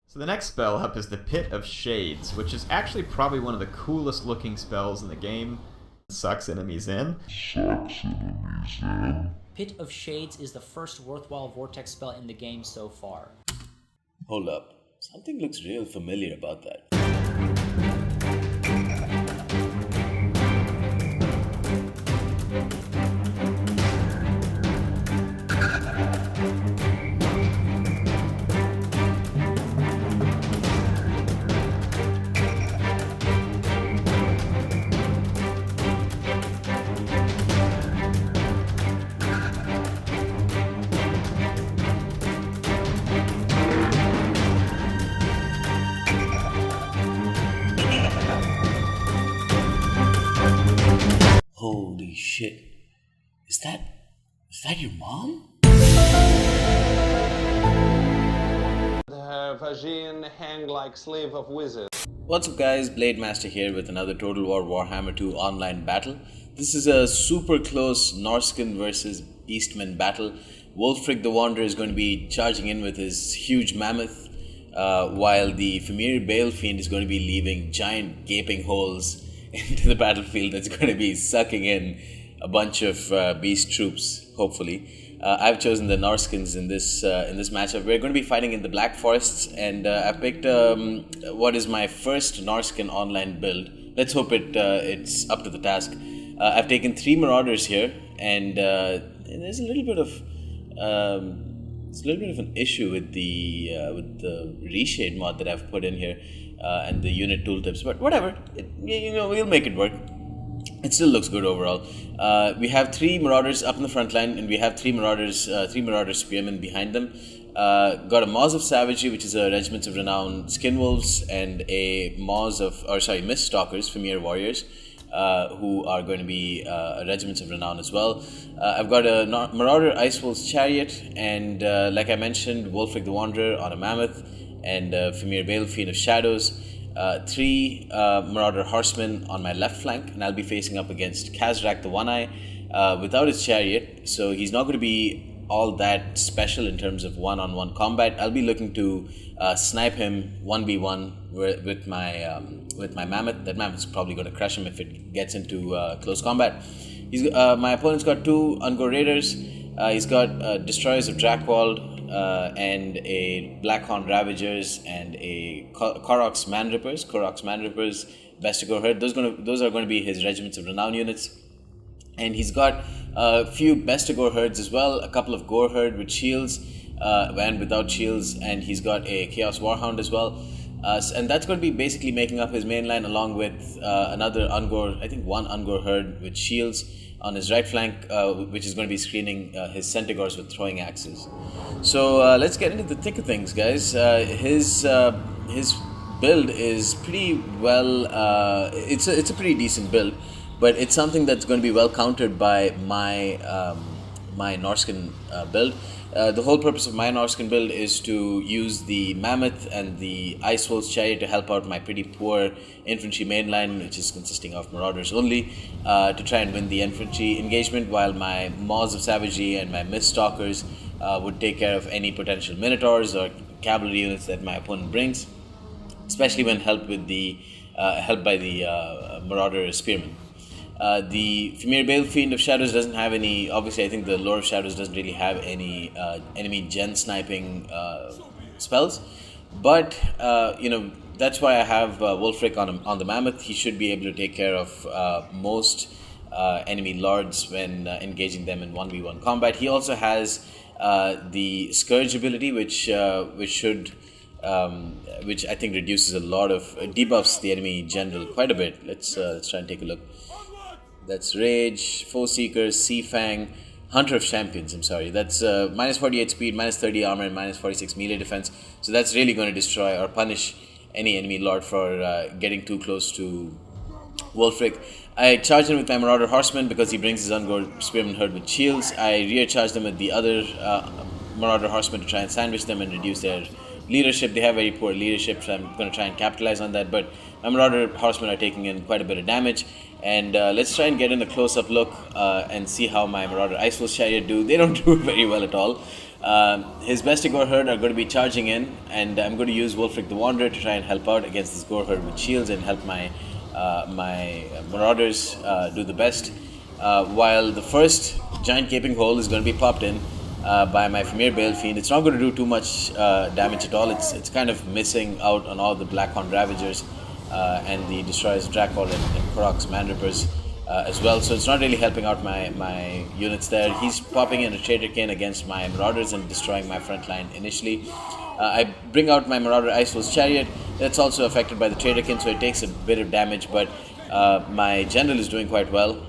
So the next spell up is the Pit of Shades, which is actually probably one of the coolest looking spells in the game. Sucks enemies in. Pit of Shades is the first worthwhile vortex spell in the game so far. Hold up. Something looks real familiar about that. Holy shit. Is that your mom? Her vagine hang like slave of wizard. What's up guys, Blade Master here with another Total War Warhammer 2 online battle. This is a super close Norscan versus Beastmen battle. Wolfric the Wanderer is going to be charging in with his huge mammoth, while the Famir Balefiend is going to be leaving giant gaping holes into the battlefield that's going to be sucking in a bunch of beast troops, hopefully. I've chosen the Norscans in this matchup. We're going to be fighting in the Black Forests, and I've picked what is my first Norscan online build. Let's hope it's up to the task. I've taken 3 Marauders here, and there's a little bit of an issue with the reshade mod that I've put in here, and the unit tooltips. But whatever, we'll make it work. It still looks good overall. We have 3 Marauders up in the front line, and we have 3 Marauder Spearmen behind them. Got a Maws of Savagery, which is a Regiments of Renown Skinwolves, and a Mist Stalkers, Famir Warriors, who are going to be Regiments of Renown as well. I've got a Marauder Icewolf's Chariot, and like I mentioned, Wolfric the Wanderer on a Mammoth, and Famir Balefiend of Shadows. 3 Marauder Horsemen on my left flank, and I'll be facing up against Kazrak the One-Eye without his chariot, so he's not going to be all that special in terms of one-on-one combat. I'll be looking to snipe him 1v1 with my Mammoth. That Mammoth's probably going to crush him if it gets into close combat. My opponent's got 2 Ungor Raiders. He's got Destroyers of Drakwold, and a Blackhorn Ravagers, and a Koroks Manrippers, Bestigor Herd. Those are going to be his Regiments of Renown units. And he's got a few Bestigor Herds as well, a couple of Gore Herd with shields and without shields, and he's got a Chaos Warhound as well. And that's going to be basically making up his main line, along with another Ungor, I think one Ungor Herd with shields on his right flank, which is going to be screening his Centigors with throwing axes. So let's get into the thick of things, guys. His build is pretty well. It's a pretty decent build, but it's something that's going to be well countered by my Norscan build. The whole purpose of my Norscan build is to use the Mammoth and the Icewolf's Chariot to help out my pretty poor infantry mainline, which is consisting of Marauders only, to try and win the infantry engagement, while my Maws of Savagery and my Mist Stalkers would take care of any potential Minotaurs or cavalry units that my opponent brings, especially when helped by the Marauder Spearmen. The Famir Balefiend of Shadows doesn't have any. Obviously, I think the Lore of Shadows doesn't really have any enemy gen sniping spells, but that's why I have Wolfric on the Mammoth. He should be able to take care of most enemy lords when engaging them in 1v1 combat. He also has the Scourge ability, which I think reduces a lot of debuffs the enemy general quite a bit. Let's try and take a look. That's Rage, Foe Seeker, Sea Fang, Hunter of Champions, I'm sorry. That's minus 48 speed, minus 30 armor, and minus 46 melee defense. So that's really going to destroy or punish any enemy lord for getting too close to Wolfric. I charge him with my Marauder Horseman because he brings his Ungor Spearman Herd with shields. I rear charge them with the other Marauder Horseman to try and sandwich them and reduce their leadership. They have very poor leadership, so I'm going to try and capitalize on that. But my Marauder Horsemen are taking in quite a bit of damage. And let's try and get in a close-up look and see how my Marauder Icewolf's Chariot do. They don't do very well at all. His Bestigor herd are going to be charging in, and I'm going to use Wolfric the Wanderer to try and help out against this Gore herd with shields and help my Marauders do the best. While the first giant gaping hole is going to be popped in by my Premier Balefiend. It's not going to do too much damage at all. It's kind of missing out on all the Blackhorn Ravagers and the Destroyers of Drakball and Korok's Manrippers as well. So it's not really helping out my units there. He's popping in a Traitor King against my Marauders and destroying my front line initially. I bring out my Marauder Icefall's Chariot. That's also affected by the Traitor King, so it takes a bit of damage, but my General is doing quite well.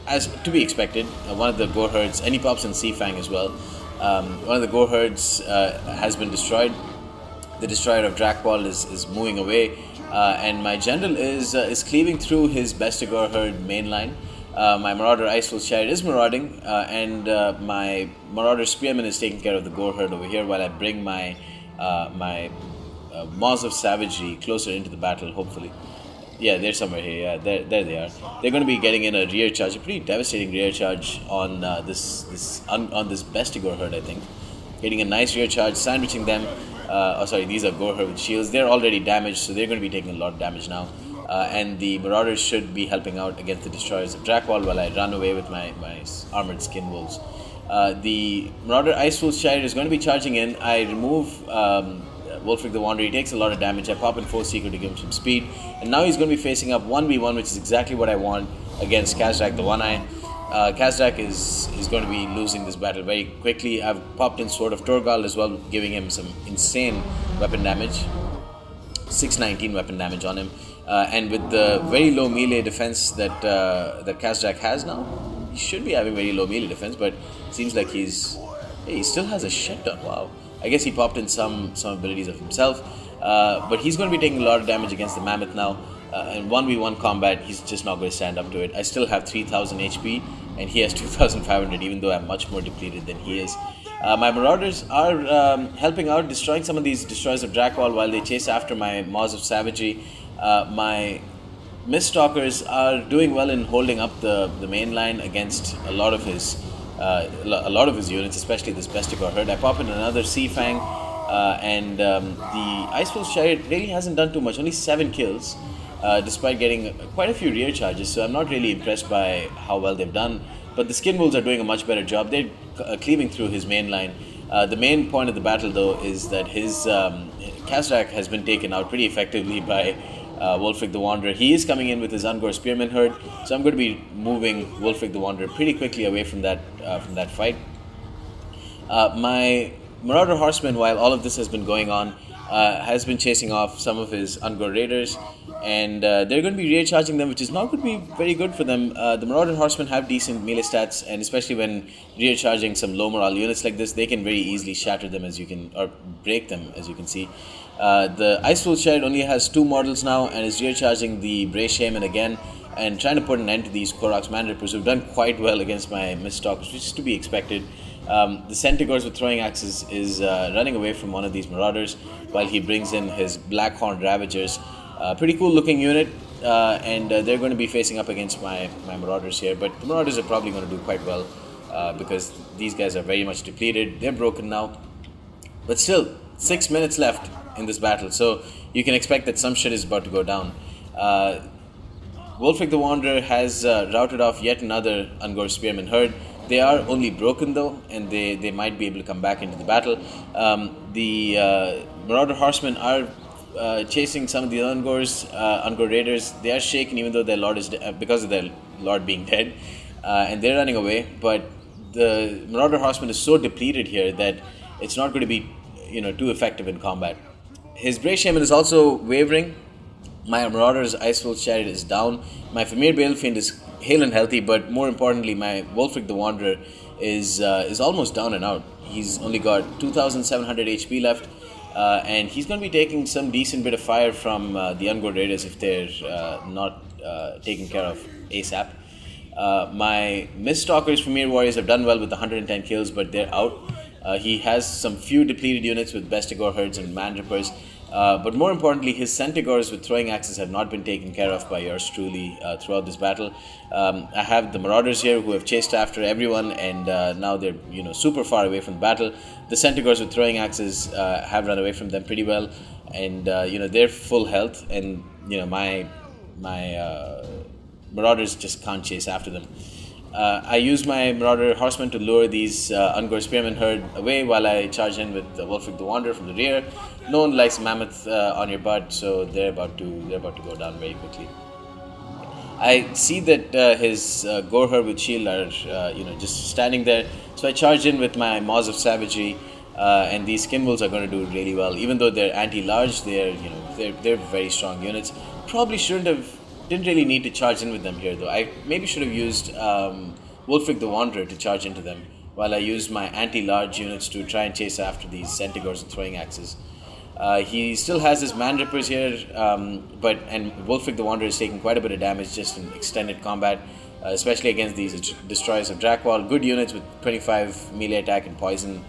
As to be expected, one of the Gore herds, and he pops in Seafang as well. One of the Gore herds has been destroyed. The Destroyer of Drakball is moving away, and my General is cleaving through his Bestigor herd mainline. My Marauder Icefall's Chariot is marauding, and my Marauder Spearman is taking care of the Gore herd over here, while I bring my Maws of Savagery closer into the battle, hopefully. Yeah, they're somewhere here. Yeah, there they are. They're going to be getting in a rear charge, a pretty devastating rear charge on this Bestigor herd, I think. Getting a nice rear charge, sandwiching them. These are Gore herd with shields. They're already damaged, so they're going to be taking a lot of damage now. And the Marauders should be helping out against the Destroyers of Drakball while I run away with my armored skin wolves. The Marauder Icefall's Chariot is going to be charging in. I remove Wolfric the Wanderer. He takes a lot of damage. I pop in Force Seeker to give him some speed. And now he's going to be facing up 1v1, which is exactly what I want against Khazrak the One-Eye. Khazrak is going to be losing this battle very quickly. I've popped in Sword of Torgal as well, giving him some insane weapon damage. 619 weapon damage on him. And with the very low melee defense that Khazrak has now, he should be having very low melee defense, but it seems like he still has a shit ton. Wow. I guess he popped in some abilities of himself, but he's going to be taking a lot of damage against the Mammoth now. In 1v1 combat, he's just not going to stand up to it. I still have 3000 HP, and he has 2500, even though I'm much more depleted than he is. My Marauders are helping out, destroying some of these Destroyers of Drakball while they chase after my Maws of Savagery. My Miststalkers are doing well in holding up the main line against a lot of his units, especially this Bestigor herd. I pop in another Seafang, and the Icefall's Chariot really hasn't done too much, only 7 kills, despite getting quite a few rear charges, so I'm not really impressed by how well they've done. But the Skin Wolves are doing a much better job. They're cleaving through his main line. The main point of the battle, though, is that his Khazrak has been taken out pretty effectively by Wolfric the Wanderer. He is coming in with his Ungor Spearman herd, so I'm going to be moving Wolfric the Wanderer pretty quickly away from that fight. My Marauder Horseman, while all of this has been going on, has been chasing off some of his Ungor Raiders, and they're going to be rear charging them, which is not going to be very good for them. The Marauder Horsemen have decent melee stats, and especially when rear charging some low morale units like this, they can very easily shatter them, or break them, as you can see. The Icefall's Chariot only has 2 models now and is rear charging the Bray Shaman again and trying to put an end to these Korok's Manrippers who've done quite well against my Miststalkers, which is to be expected. The Centaurs with throwing axes is running away from one of these Marauders while he brings in his Blackhorn Ravagers. Pretty cool looking unit, and they're going to be facing up against my Marauders here, but the Marauders are probably going to do quite well because these guys are very much depleted. They're broken now, but still 6 minutes left in this battle, so you can expect that some shit is about to go down. Wolfric the Wanderer has routed off yet another Ungor Spearman herd. They are only broken though, and they might be able to come back into the battle. The Marauder Horsemen are chasing some of the Ungor Raiders. They are shaken even though their lord is because of their lord being dead, and they're running away. But the Marauder Horseman is so depleted here that it's not going to be too effective in combat. His Bray Shaman is also wavering. My Marauder's Icefall's Chariot is down. My Famir Balefiend is hale and healthy, but more importantly, my Wolfric the Wanderer is almost down and out. He's only got 2,700 HP left, and he's going to be taking some decent bit of fire from the Ungor Raiders if they're not taken care of ASAP. My Miststalkers Famir Warriors have done well with 110 kills, but they're out. He has some few depleted units with Bestigor herds and Manrippers, But more importantly, his Centaurs with throwing axes have not been taken care of by yours truly throughout this battle. I have the Marauders here who have chased after everyone, and now they're super far away from the battle. The Centaurs with throwing axes have run away from them pretty well, and they're full health, and my Marauders just can't chase after them. I use my Marauder Horsemen to lure these Ungor Spearmen herd away while I charge in with Wolfric the Wanderer from the rear. No one likes Mammoth on your butt, so they're about to go down very quickly. I see that his Gorher with shield are just standing there, so I charge in with my Maws of Savagery, and these Skin Wolves are going to do really well. Even though they're anti-large, they're very strong units. Probably didn't really need to charge in with them here though. I maybe should have used Wolfric the Wanderer to charge into them, while I used my anti-large units to try and chase after these Centaurs with throwing axes. He still has his Man Rippers here, and Wolfric the Wanderer is taking quite a bit of damage just in extended combat, especially against these Destroyers of Drakwall. Good units with 25 melee attack and poison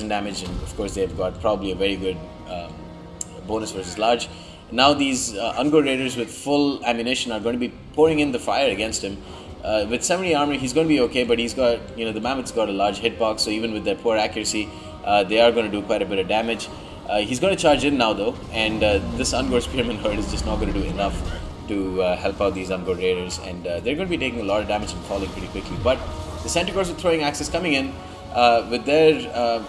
damage, and of course they've got probably a very good bonus versus large. Now these Ungor Raiders with full ammunition are going to be pouring in the fire against him. With 70 armor, he's going to be okay, but he's got, the Mammoth's got a large hitbox, so even with their poor accuracy, they are going to do quite a bit of damage. He's going to charge in now though, and this Ungor Spearman herd is just not going to do enough to help out these Ungor Raiders, and they're going to be taking a lot of damage and falling pretty quickly. But the Centaurs with throwing axes coming in with their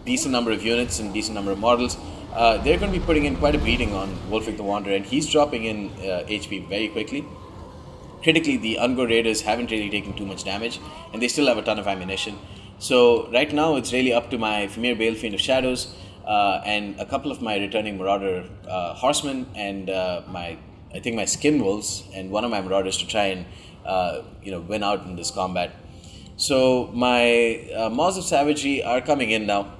decent number of units and decent number of models. They're going to be putting in quite a beating on Wolfric the Wanderer, and he's dropping in HP very quickly. Critically, the Ungor Raiders haven't really taken too much damage, and they still have a ton of ammunition. So right now, it's really up to my Fimir Balefiend of Shadows and a couple of my returning Marauder Horsemen, and my Skin Wolves, and one of my Marauders to try and win out in this combat. So my Maws of Savagery are coming in now.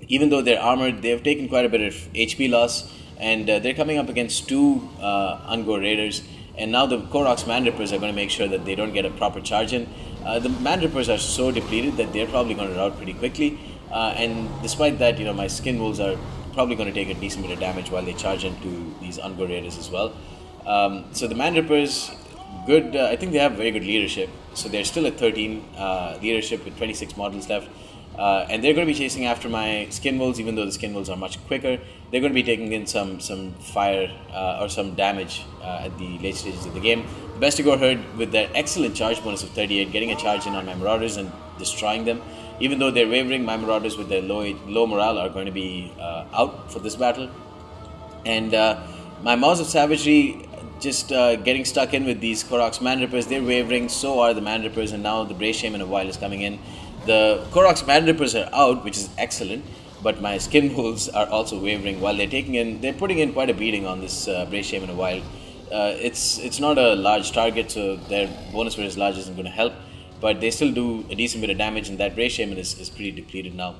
Even though they're armored, they've taken quite a bit of HP loss, and they're coming up against two Ungor Raiders. And now the Koroks Man Rippers are going to make sure that they don't get a proper charge in. The Man Rippers are so depleted that they're probably going to rout pretty quickly. And despite that, my Skin Wolves are probably going to take a decent bit of damage while they charge into these Ungor Raiders as well. So the Man Rippers, good. I think they have very good leadership. So they're still at 13 leadership with 26 models left. And they're going to be chasing after my Skin Wolves, even though the Skin Wolves are much quicker. They're going to be taking in some fire or some damage at the late stages of the game. The Bestigor herd, with their excellent charge bonus of 38, getting a charge in on my Marauders and destroying them. Even though they're wavering, my Marauders with their low morale are going to be out for this battle. And my Maws of Savagery just getting stuck in with these Koroks Man Rippers. They're wavering, so are the Man Rippers, and now the Brace Shaman of Wild is coming in. The Koroks Man Rippers are out, which is excellent, but my Skin Wolves are also wavering while they're putting in quite a beating on this Brace Shaman of Wild. It's not a large target, so their bonus versus large isn't going to help, but they still do a decent bit of damage, and that Brace Shaman is pretty depleted now.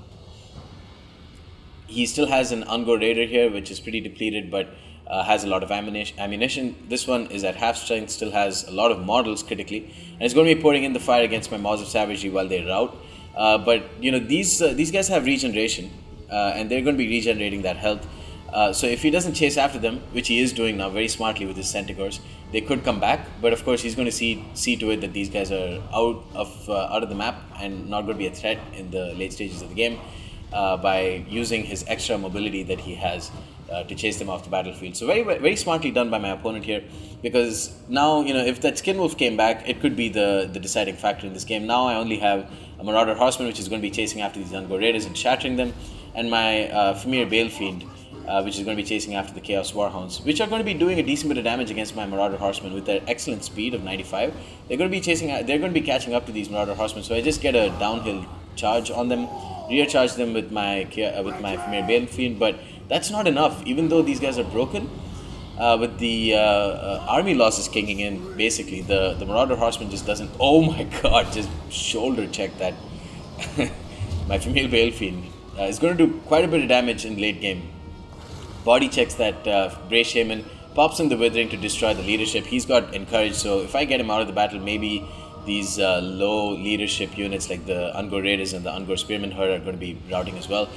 He still has an Ungor Raider here, which is pretty depleted, but has a lot of ammunition. This one is at half strength, still has a lot of models critically, and it's going to be pouring in the fire against my Maws of Savagery while they rout. But these guys have regeneration, and they're going to be regenerating that health. So if he doesn't chase after them, which he is doing now very smartly with his Centaurs, they could come back. But of course, he's going to see to it that these guys are out of the map and not going to be a threat in the late stages of the game by using his extra mobility that he has to chase them off the battlefield. So very, very smartly done by my opponent here, because now, if that Skin Wolf came back, it could be the deciding factor in this game. Now I only have a Marauder Horseman, which is going to be chasing after these Ungor Raiders and shattering them, and my Fimir Balefiend, which is going to be chasing after the Chaos Warhounds, which are going to be doing a decent bit of damage against my Marauder Horsemen with their excellent speed of 95. They're going to be catching up to these Marauder Horsemen, so I just get a downhill charge on them, rear charge them with my Fimir Balefiend, but that's not enough. Even though these guys are broken, with the army losses kicking in, basically the Marauder Horseman just doesn't. Oh my god! Just shoulder check that. My Fimir Balefiend is going to do quite a bit of damage in late game. Body checks that Brace Shaman, pops in the Withering to destroy the leadership. He's got Encourage, so if I get him out of the battle, maybe these low leadership units like the Ungor Raiders and the Ungor Spearmen Herd are going to be routing as well.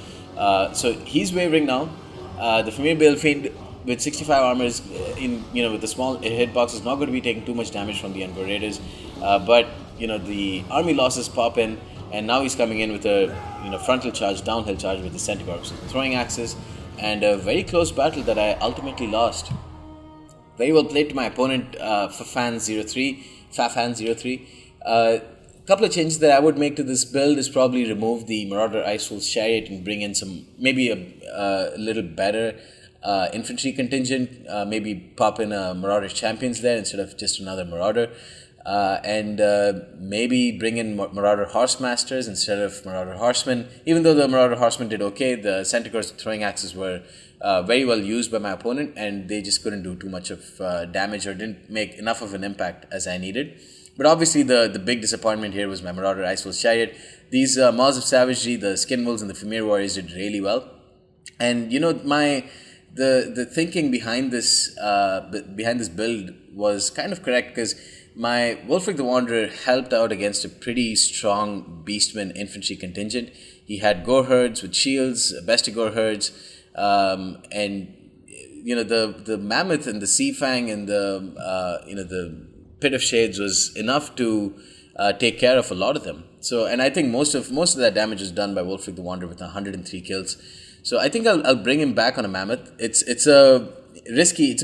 So he's wavering now. The Famir Balefeed with 65 armor is with the small hitbox is not going to be taking too much damage from the Ungor Raiders, but the army losses pop in, and now he's coming in with a frontal charge, downhill charge with the Centaurs, throwing axes, and a very close battle that I ultimately lost. Very well played to my opponent, Fafan03. Couple of changes that I would make to this build is probably remove the Marauder Icewolf's Chariot and bring in maybe a little better infantry contingent. Maybe pop in a Marauder Champions there instead of just another Marauder. And maybe bring in Marauder Horsemasters instead of Marauder Horsemen. Even though the Marauder Horsemen did okay, the Centaurs throwing axes were very well used by my opponent, and they just couldn't do too much of damage or didn't make enough of an impact as I needed. But obviously the big disappointment here was my Marauder Icewolf's Chariot. These Maws of Savagery, the Skinwolves and the Famir Warriors did really well. And the thinking behind this build was kind of correct, because my Wulfric the Wanderer helped out against a pretty strong Beastman infantry contingent. He had Gore Herds with shields, Bestigore Herds, and the Mammoth and the Sea Fang and the Pit of Shades was enough to take care of a lot of them. So, and I think most of that damage was done by Wulfric the Wanderer with 103 kills. So I think I'll bring him back on a Mammoth. It's a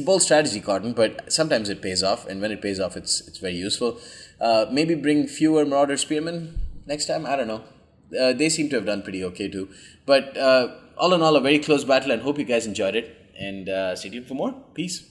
bold strategy, Cotton, but sometimes it pays off, and when it pays off, it's very useful. Maybe bring fewer Marauder Spearmen next time. I don't know. They seem to have done pretty okay too. But all in all, a very close battle, and hope you guys enjoyed it. And stay tuned for more. Peace.